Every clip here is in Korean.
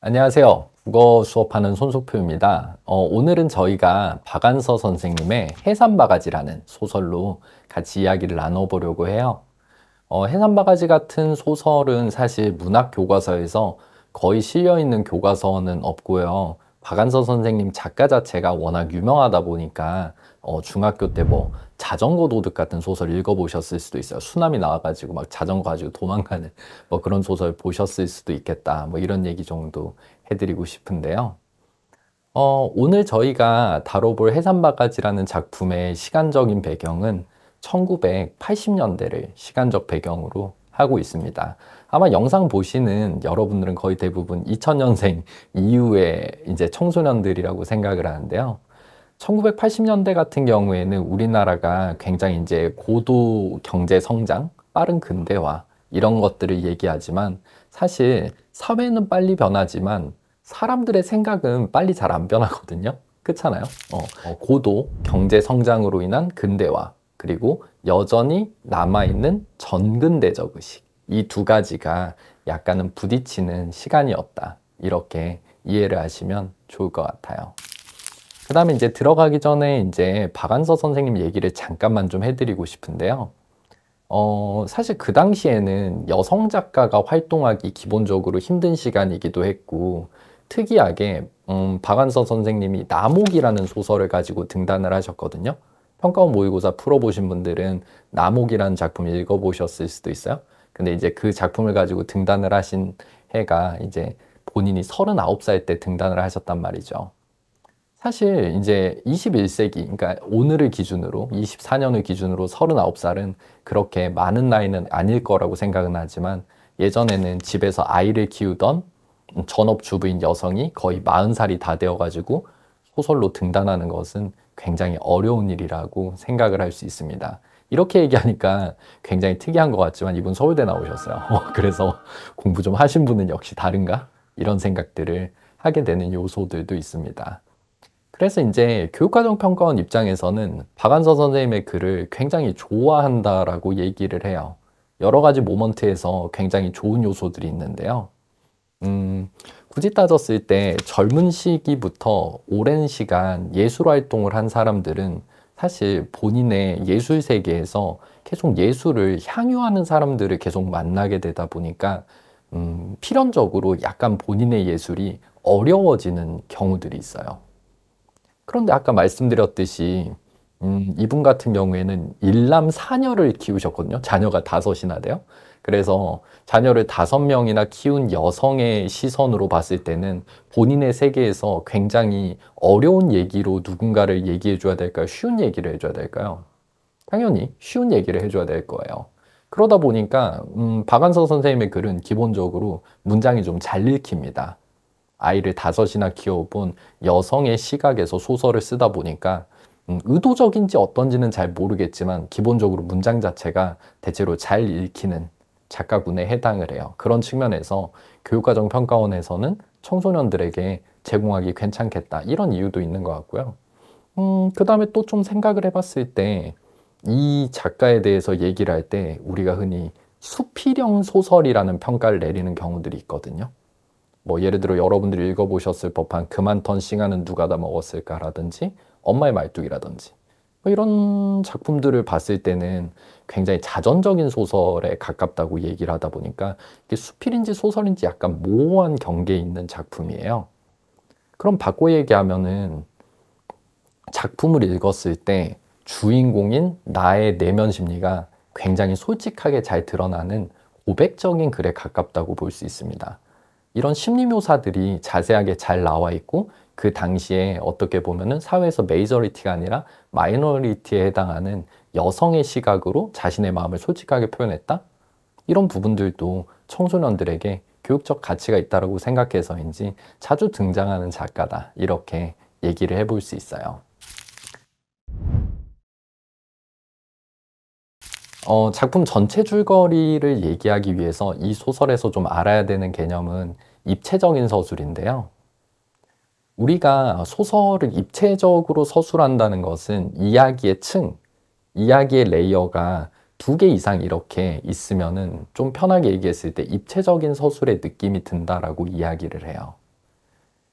안녕하세요. 국어 수업하는 손석표입니다. 오늘은 저희가 박안서 선생님의 해산바가지라는 소설로 같이 이야기를 나눠보려고 해요. 해산바가지 같은 소설은 사실 문학 교과서에서 거의 실려있는 교과서는 없고요. 박안서 선생님 작가 자체가 워낙 유명하다 보니까 중학교 때 뭐 자전거 도둑 같은 소설 읽어보셨을 수도 있어요. 수남이 나와가지고 막 자전거 가지고 도망가는 뭐 그런 소설 보셨을 수도 있겠다. 뭐 이런 얘기 정도 해드리고 싶은데요. 오늘 저희가 다뤄볼 해산바가지라는 작품의 시간적인 배경은 1980년대를 시간적 배경으로 하고 있습니다. 아마 영상 보시는 여러분들은 거의 대부분 2000년생 이후에 이제 청소년들이라고 생각을 하는데요. 1980년대 같은 경우에는 우리나라가 굉장히 이제 고도 경제 성장, 빠른 근대화 이런 것들을 얘기하지만 사실 사회는 빨리 변하지만 사람들의 생각은 빨리 잘 안 변하거든요. 그렇잖아요. 고도 경제 성장으로 인한 근대화 그리고 여전히 남아있는 전근대적 의식 이 두 가지가 약간은 부딪히는 시간이었다. 이렇게 이해를 하시면 좋을 것 같아요. 그 다음에 이제 들어가기 전에 이제 박안서 선생님 얘기를 잠깐만 좀 해드리고 싶은데요. 사실 그 당시에는 여성 작가가 활동하기 기본적으로 힘든 시간이기도 했고, 특이하게, 박안서 선생님이 남옥이라는 소설을 가지고 등단을 하셨거든요. 평가원 모의고사 풀어보신 분들은 남옥이라는 작품 읽어보셨을 수도 있어요. 근데 이제 그 작품을 가지고 등단을 하신 해가 이제 본인이 39살 때 등단을 하셨단 말이죠. 사실 이제 21세기, 그러니까 오늘을 기준으로 24년을 기준으로 39살은 그렇게 많은 나이는 아닐 거라고 생각은 하지만 예전에는 집에서 아이를 키우던 전업주부인 여성이 거의 40살이 다 되어가지고 소설로 등단하는 것은 굉장히 어려운 일이라고 생각을 할 수 있습니다. 이렇게 얘기하니까 굉장히 특이한 것 같지만 이분 서울대 나오셨어요. 그래서 공부 좀 하신 분은 역시 다른가? 이런 생각들을 하게 되는 요소들도 있습니다. 그래서 이제 교육과정평가원 입장에서는 박안서 선생님의 글을 굉장히 좋아한다라고 얘기를 해요. 여러 가지 모먼트에서 굉장히 좋은 요소들이 있는데요. 굳이 따졌을 때 젊은 시기부터 오랜 시간 예술 활동을 한 사람들은 사실 본인의 예술 세계에서 계속 예술을 향유하는 사람들을 계속 만나게 되다 보니까 필연적으로 약간 본인의 예술이 어려워지는 경우들이 있어요. 그런데 아까 말씀드렸듯이 이분 같은 경우에는 일남 사녀를 키우셨거든요. 자녀가 다섯이나 돼요. 그래서 자녀를 5명이나 키운 여성의 시선으로 봤을 때는 본인의 세계에서 굉장히 어려운 얘기로 누군가를 얘기해 줘야 될까요? 쉬운 얘기를 해줘야 될까요? 당연히 쉬운 얘기를 해줘야 될 거예요. 그러다 보니까 박안서 선생님의 글은 기본적으로 문장이 좀 잘 읽힙니다. 아이를 5이나 키워본 여성의 시각에서 소설을 쓰다 보니까 의도적인지 어떤지는 잘 모르겠지만 기본적으로 문장 자체가 대체로 잘 읽히는 작가군에 해당을 해요. 그런 측면에서 교육과정평가원에서는 청소년들에게 제공하기 괜찮겠다 이런 이유도 있는 것 같고요. 그 다음에 또 좀 생각을 해봤을 때 이 작가에 대해서 얘기를 할 때 우리가 흔히 수필형 소설이라는 평가를 내리는 경우들이 있거든요. 뭐 예를 들어 여러분들이 읽어보셨을 법한 그만턴 싱하는 누가 다 먹었을까라든지 엄마의 말뚝이라든지 뭐 이런 작품들을 봤을 때는 굉장히 자전적인 소설에 가깝다고 얘기를 하다 보니까 이게 수필인지 소설인지 약간 모호한 경계에 있는 작품이에요. 그럼 바꿔 얘기하면은 작품을 읽었을 때 주인공인 나의 내면 심리가 굉장히 솔직하게 잘 드러나는 고백적인 글에 가깝다고 볼 수 있습니다. 이런 심리 묘사들이 자세하게 잘 나와 있고 그 당시에 어떻게 보면은 사회에서 메이저리티가 아니라 마이너리티에 해당하는 여성의 시각으로 자신의 마음을 솔직하게 표현했다? 이런 부분들도 청소년들에게 교육적 가치가 있다고 생각해서인지 자주 등장하는 작가다 이렇게 얘기를 해볼 수 있어요. 작품 전체 줄거리를 얘기하기 위해서 이 소설에서 좀 알아야 되는 개념은 입체적인 서술인데요. 우리가 소설을 입체적으로 서술한다는 것은 이야기의 층, 이야기의 레이어가 2개 이상 이렇게 있으면은 좀 편하게 얘기했을 때 입체적인 서술의 느낌이 든다라고 이야기를 해요.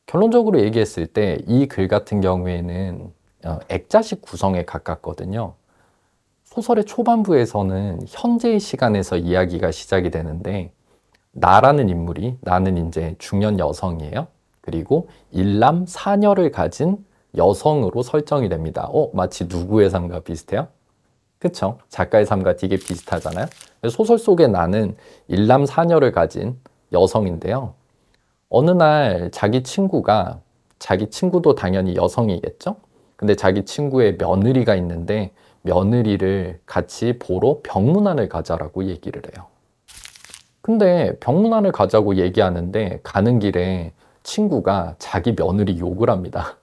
결론적으로 얘기했을 때 이 글 같은 경우에는 액자식 구성에 가깝거든요. 소설의 초반부에서는 현재의 시간에서 이야기가 시작이 되는데, 나라는 인물이, 나는 이제 중년 여성이에요. 그리고 일남 사녀를 가진 여성으로 설정이 됩니다. 마치 누구의 삶과 비슷해요? 그쵸? 작가의 삶과 되게 비슷하잖아요. 소설 속의 나는 일남 사녀를 가진 여성인데요. 어느 날 자기 친구도 당연히 여성이겠죠? 근데 자기 친구의 며느리가 있는데 며느리를 같이 보러 병문안을 가자라고 얘기를 해요. 근데 병문안을 가자고 얘기하는데 가는 길에 친구가 자기 며느리 욕을 합니다.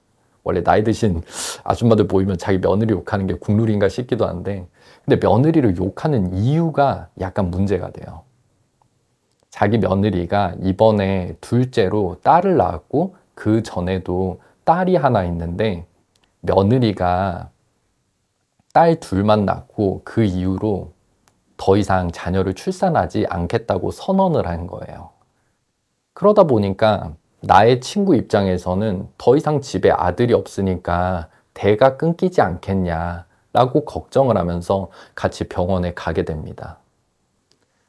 원래 나이 드신 아줌마들 보이면 자기 며느리 욕하는 게 국룰인가 싶기도 한데, 근데 며느리를 욕하는 이유가 약간 문제가 돼요. 자기 며느리가 이번에 둘째로 딸을 낳았고 그 전에도 딸이 하나 있는데, 며느리가 딸 둘만 낳고 그 이후로 더 이상 자녀를 출산하지 않겠다고 선언을 한 거예요. 그러다 보니까 나의 친구 입장에서는 더 이상 집에 아들이 없으니까 대가 끊기지 않겠냐라고 걱정을 하면서 같이 병원에 가게 됩니다.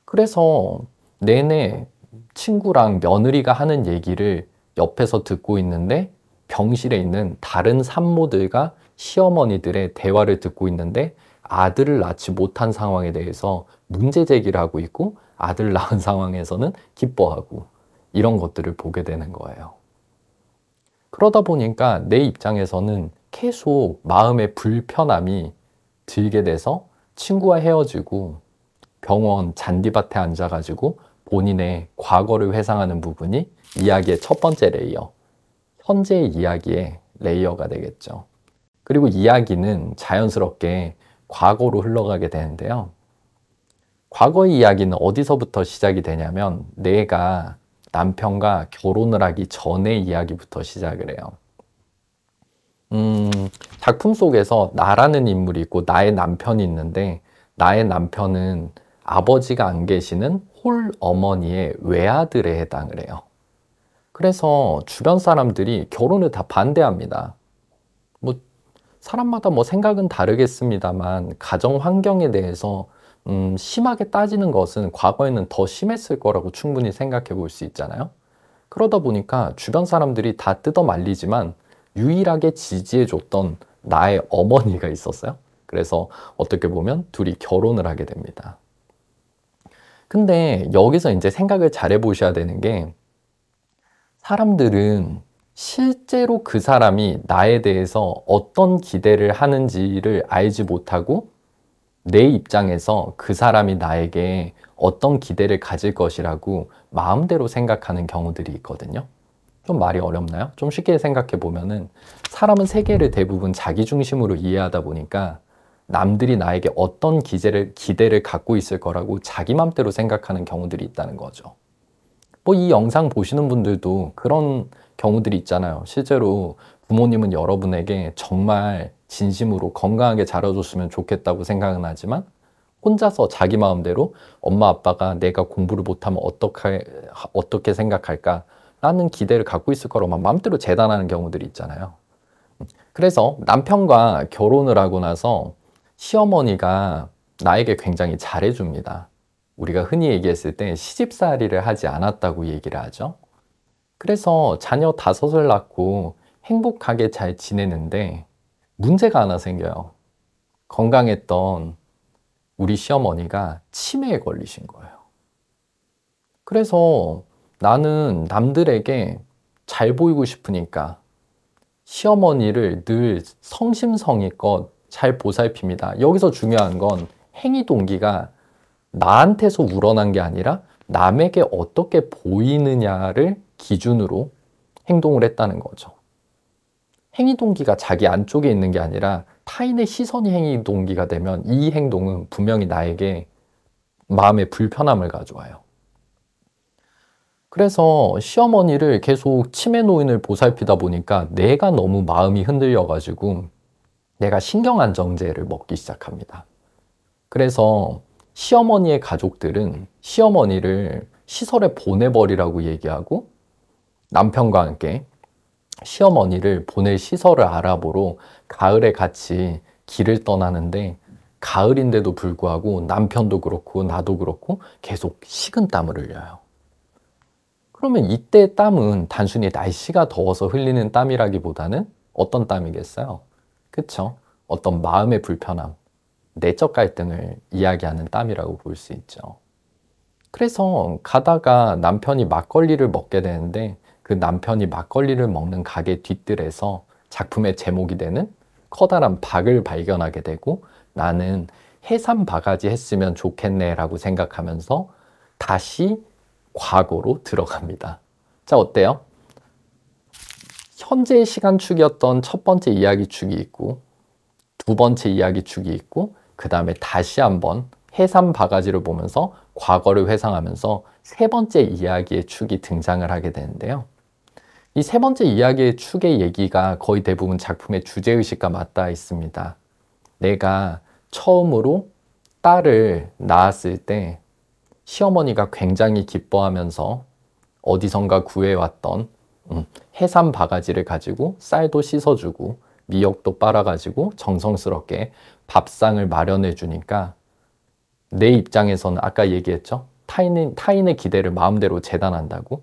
그래서 내내 친구랑 며느리가 하는 얘기를 옆에서 듣고 있는데, 병실에 있는 다른 산모들과 시어머니들의 대화를 듣고 있는데 아들을 낳지 못한 상황에 대해서 문제 제기를 하고 있고, 아들 낳은 상황에서는 기뻐하고, 이런 것들을 보게 되는 거예요. 그러다 보니까 내 입장에서는 계속 마음의 불편함이 들게 돼서 친구와 헤어지고 병원 잔디밭에 앉아가지고 본인의 과거를 회상하는 부분이 이야기의 첫 번째 레이어, 현재의 이야기의 레이어가 되겠죠. 그리고 이야기는 자연스럽게 과거로 흘러가게 되는데요. 과거의 이야기는 어디서부터 시작이 되냐면, 내가 남편과 결혼을 하기 전의 이야기부터 시작을 해요. 작품 속에서 나라는 인물이 있고 나의 남편이 있는데, 나의 남편은 아버지가 안 계시는 홀 어머니의 외아들에 해당을 해요. 그래서 주변 사람들이 결혼을 다 반대합니다. 뭐 사람마다 뭐 생각은 다르겠습니다만, 가정 환경에 대해서 심하게 따지는 것은 과거에는 더 심했을 거라고 충분히 생각해 볼 수 있잖아요. 그러다 보니까 주변 사람들이 다 뜯어 말리지만 유일하게 지지해 줬던 나의 어머니가 있었어요. 그래서 어떻게 보면 둘이 결혼을 하게 됩니다. 근데 여기서 이제 생각을 잘 해보셔야 되는 게, 사람들은 실제로 그 사람이 나에 대해서 어떤 기대를 하는지를 알지 못하고 내 입장에서 그 사람이 나에게 어떤 기대를 가질 것이라고 마음대로 생각하는 경우들이 있거든요. 좀 말이 어렵나요? 좀 쉽게 생각해 보면은, 사람은 세계를 대부분 자기 중심으로 이해하다 보니까 남들이 나에게 어떤 기대를 갖고 있을 거라고 자기 맘대로 생각하는 경우들이 있다는 거죠. 뭐 이 영상 보시는 분들도 그런 경우들이 있잖아요. 실제로 부모님은 여러분에게 정말 진심으로 건강하게 자라줬으면 좋겠다고 생각은 하지만, 혼자서 자기 마음대로 엄마 아빠가 내가 공부를 못하면 어떻게 생각할까 라는 기대를 갖고 있을 거라고 마음대로 재단하는 경우들이 있잖아요. 그래서 남편과 결혼을 하고 나서 시어머니가 나에게 굉장히 잘해줍니다. 우리가 흔히 얘기했을 때 시집살이를 하지 않았다고 얘기를 하죠. 그래서 자녀 5을 낳고 행복하게 잘 지내는데 문제가 하나 생겨요. 건강했던 우리 시어머니가 치매에 걸리신 거예요. 그래서 나는 남들에게 잘 보이고 싶으니까 시어머니를 늘 성심성의껏 잘 보살핍니다. 여기서 중요한 건 행위 동기가 나한테서 우러난 게 아니라 남에게 어떻게 보이느냐를 기준으로 행동을 했다는 거죠. 행위 동기가 자기 안쪽에 있는 게 아니라 타인의 시선이 행위 동기가 되면 이 행동은 분명히 나에게 마음의 불편함을 가져와요. 그래서 시어머니를 계속 치매 노인을 보살피다 보니까 내가 너무 마음이 흔들려가지고 내가 신경안정제를 먹기 시작합니다. 그래서 시어머니의 가족들은 시어머니를 시설에 보내버리라고 얘기하고 남편과 함께 시어머니를 보낼 시설을 알아보러 가을에 같이 길을 떠나는데 가을인데도 불구하고 남편도 그렇고 나도 그렇고 계속 식은땀을 흘려요. 그러면 이때 땀은 단순히 날씨가 더워서 흘리는 땀이라기보다는 어떤 땀이겠어요? 그쵸? 어떤 마음의 불편함, 내적 갈등을 이야기하는 땀이라고 볼 수 있죠. 그래서 가다가 남편이 막걸리를 먹게 되는데 그 남편이 막걸리를 먹는 가게 뒤뜰에서 작품의 제목이 되는 커다란 박을 발견하게 되고 나는 해삼 바가지 했으면 좋겠네 라고 생각하면서 다시 과거로 들어갑니다. 자, 어때요? 현재 시간축이었던 첫 번째 이야기축이 있고 두 번째 이야기축이 있고 그 다음에 다시 한번 해삼 바가지를 보면서 과거를 회상하면서 세 번째 이야기의 축이 등장을 하게 되는데요. 이 세 번째 이야기의 축의 얘기가 거의 대부분 작품의 주제의식과 맞닿아 있습니다. 내가 처음으로 딸을 낳았을 때 시어머니가 굉장히 기뻐하면서 어디선가 구해왔던 해삼 바가지를 가지고 쌀도 씻어주고 미역도 빨아가지고 정성스럽게 밥상을 마련해 주니까 내 입장에서는 아까 얘기했죠? 타인의 기대를 마음대로 재단한다고.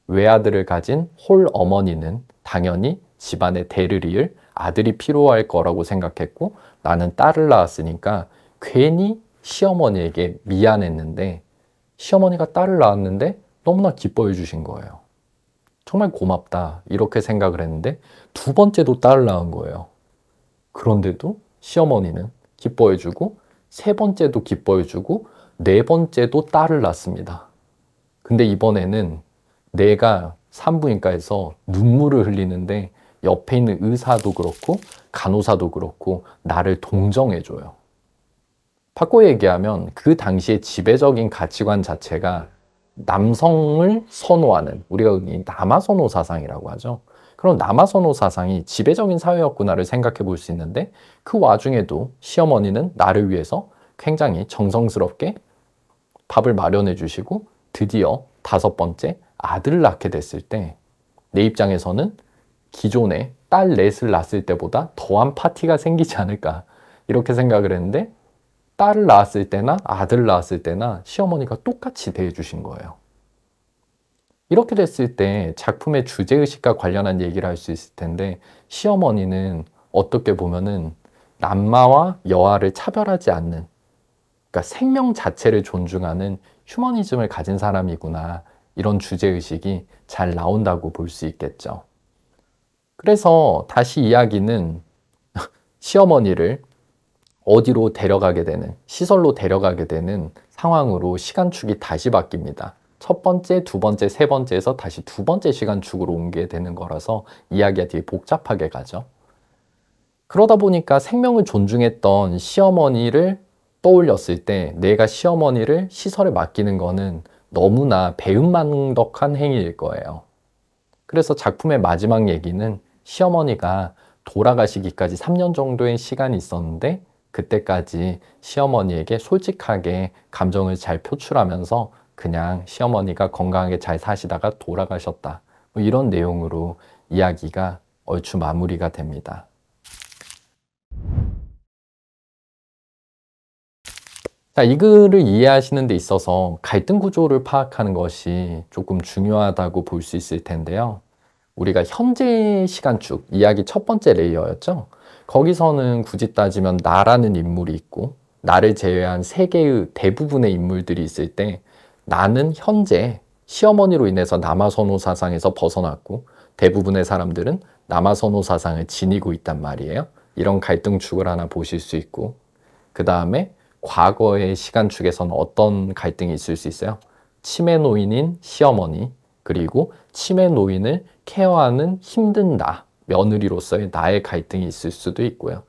외아들을 가진 홀 어머니는 당연히 집안의 대를 이을 아들이 필요할 거라고 생각했고 나는 딸을 낳았으니까 괜히 시어머니에게 미안했는데 시어머니가 딸을 낳았는데 너무나 기뻐해 주신 거예요. 정말 고맙다 이렇게 생각을 했는데 두 번째도 딸을 낳은 거예요. 그런데도 시어머니는 기뻐해 주고 세 번째도 기뻐해 주고 네 번째도 딸을 낳습니다. 근데 이번에는 내가 산부인과에서 눈물을 흘리는데 옆에 있는 의사도 그렇고 간호사도 그렇고 나를 동정해 줘요. 바꿔 얘기하면 그 당시의 지배적인 가치관 자체가 남성을 선호하는, 우리가 남아선호 사상이라고 하죠. 그런 남아선호 사상이 지배적인 사회였구나를 생각해 볼 수 있는데 그 와중에도 시어머니는 나를 위해서 굉장히 정성스럽게 밥을 마련해 주시고 드디어 다섯 번째 아들을 낳게 됐을 때 내 입장에서는 기존에 딸 넷을 낳았을 때보다 더한 파티가 생기지 않을까 이렇게 생각을 했는데 딸을 낳았을 때나 아들을 낳았을 때나 시어머니가 똑같이 대해주신 거예요. 이렇게 됐을 때 작품의 주제의식과 관련한 얘기를 할 수 있을 텐데 시어머니는 어떻게 보면은 남마와 여아를 차별하지 않는, 그러니까 생명 자체를 존중하는 휴머니즘을 가진 사람이구나, 이런 주제의식이 잘 나온다고 볼 수 있겠죠. 그래서 다시 이야기는 시어머니를 어디로 데려가게 되는, 시설로 데려가게 되는 상황으로 시간축이 다시 바뀝니다. 첫 번째, 두 번째, 세 번째에서 다시 두 번째 시간축으로 옮게 되는 거라서 이야기가 되게 복잡하게 가죠. 그러다 보니까 생명을 존중했던 시어머니를 떠올렸을 때 내가 시어머니를 시설에 맡기는 거는 너무나 배은망덕한 행위일 거예요. 그래서 작품의 마지막 얘기는 시어머니가 돌아가시기까지 3년 정도의 시간이 있었는데 그때까지 시어머니에게 솔직하게 감정을 잘 표출하면서 그냥 시어머니가 건강하게 잘 사시다가 돌아가셨다, 뭐 이런 내용으로 이야기가 얼추 마무리가 됩니다. 자, 이 글을 이해하시는 데 있어서 갈등 구조를 파악하는 것이 조금 중요하다고 볼 수 있을 텐데요. 우리가 현재 시간축, 이야기 첫 번째 레이어였죠. 거기서는 굳이 따지면 나라는 인물이 있고 나를 제외한 세계의 대부분의 인물들이 있을 때 나는 현재 시어머니로 인해서 남아선호 사상에서 벗어났고 대부분의 사람들은 남아선호 사상을 지니고 있단 말이에요. 이런 갈등축을 하나 보실 수 있고, 그 다음에 과거의 시간축에서는 어떤 갈등이 있을 수 있어요? 치매 노인인 시어머니, 그리고 치매 노인을 케어하는 힘든 나, 며느리로서의 나의 갈등이 있을 수도 있고요.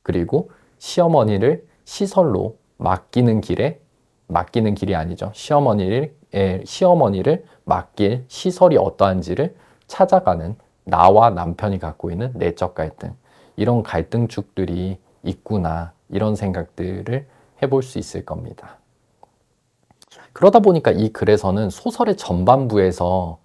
그리고 시어머니를 시설로 맡기는 길이 아니죠. 시어머니를 맡길 시설이 어떠한지를 찾아가는 나와 남편이 갖고 있는 내적 갈등, 이런 갈등축들이 있구나, 이런 생각들을 해볼 수 있을 겁니다. 그러다 보니까 이 글에서는 소설의 전반부에서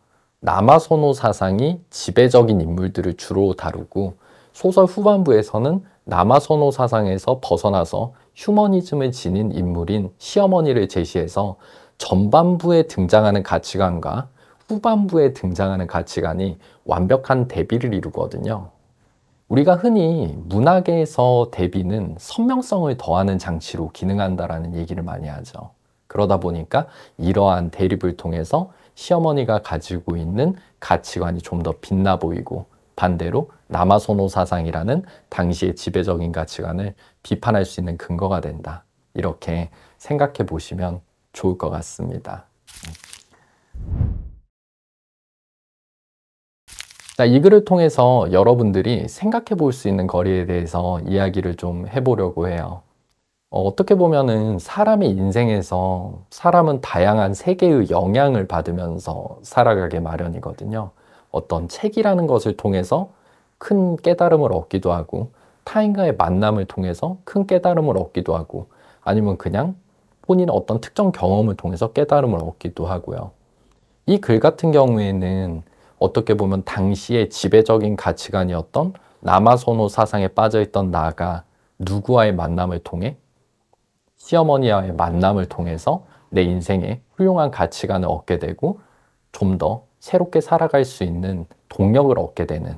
남아선호 사상이 지배적인 인물들을 주로 다루고 소설 후반부에서는 남아선호 사상에서 벗어나서 휴머니즘을 지닌 인물인 시어머니를 제시해서 전반부에 등장하는 가치관과 후반부에 등장하는 가치관이 완벽한 대비를 이루거든요. 우리가 흔히 문학에서 대비는 선명성을 더하는 장치로 기능한다라는 얘기를 많이 하죠. 그러다 보니까 이러한 대립을 통해서 시어머니가 가지고 있는 가치관이 좀 더 빛나 보이고 반대로 남아선호 사상이라는 당시의 지배적인 가치관을 비판할 수 있는 근거가 된다. 이렇게 생각해 보시면 좋을 것 같습니다. 자, 이 글을 통해서 여러분들이 생각해 볼 수 있는 거리에 대해서 이야기를 좀 해보려고 해요. 어떻게 보면은 사람의 인생에서 사람은 다양한 세계의 영향을 받으면서 살아가게 마련이거든요. 어떤 책이라는 것을 통해서 큰 깨달음을 얻기도 하고 타인과의 만남을 통해서 큰 깨달음을 얻기도 하고 아니면 그냥 본인의 어떤 특정 경험을 통해서 깨달음을 얻기도 하고요. 이 글 같은 경우에는 어떻게 보면 당시의 지배적인 가치관이었던 남아선호 사상에 빠져있던 나가 누구와의 만남을 통해 시어머니와의 만남을 통해서 내 인생에 훌륭한 가치관을 얻게 되고 좀 더 새롭게 살아갈 수 있는 동력을 얻게 되는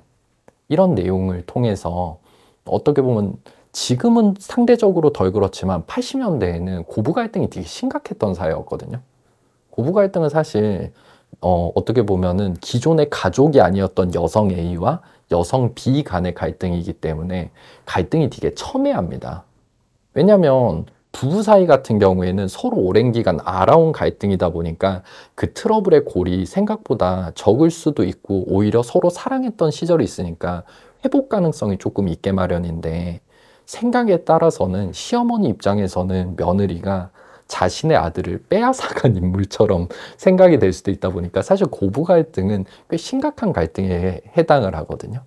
이런 내용을 통해서 어떻게 보면 지금은 상대적으로 덜 그렇지만 80년대에는 고부 갈등이 되게 심각했던 사회였거든요. 고부 갈등은 사실 어떻게 보면은 기존의 가족이 아니었던 여성 A와 여성 B 간의 갈등이기 때문에 갈등이 되게 첨예합니다. 왜냐하면 부부 사이 같은 경우에는 서로 오랜 기간 알아온 갈등이다 보니까 그 트러블의 골이 생각보다 적을 수도 있고 오히려 서로 사랑했던 시절이 있으니까 회복 가능성이 조금 있게 마련인데 생각에 따라서는 시어머니 입장에서는 며느리가 자신의 아들을 빼앗아간 인물처럼 생각이 될 수도 있다 보니까 사실 고부 갈등은 꽤 심각한 갈등에 해당을 하거든요.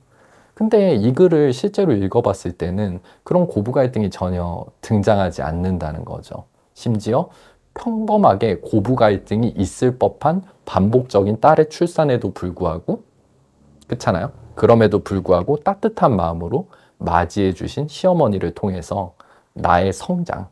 근데 이 글을 실제로 읽어봤을 때는 그런 고부 갈등이 전혀 등장하지 않는다는 거죠. 심지어 평범하게 고부 갈등이 있을 법한 반복적인 딸의 출산에도 불구하고 그렇잖아요. 그럼에도 불구하고 따뜻한 마음으로 맞이해 주신 시어머니를 통해서 나의 성장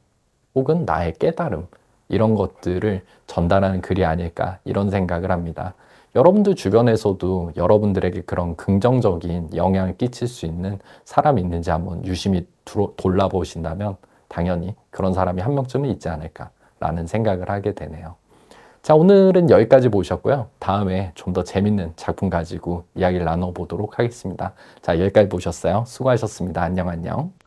혹은 나의 깨달음 이런 것들을 전달하는 글이 아닐까 이런 생각을 합니다. 여러분들 주변에서도 여러분들에게 그런 긍정적인 영향을 끼칠 수 있는 사람이 있는지 한번 유심히 돌아보신다면 당연히 그런 사람이 한 명쯤은 있지 않을까라는 생각을 하게 되네요. 자, 오늘은 여기까지 보셨고요. 다음에 좀 더 재밌는 작품 가지고 이야기를 나눠보도록 하겠습니다. 자, 여기까지 보셨어요. 수고하셨습니다. 안녕, 안녕.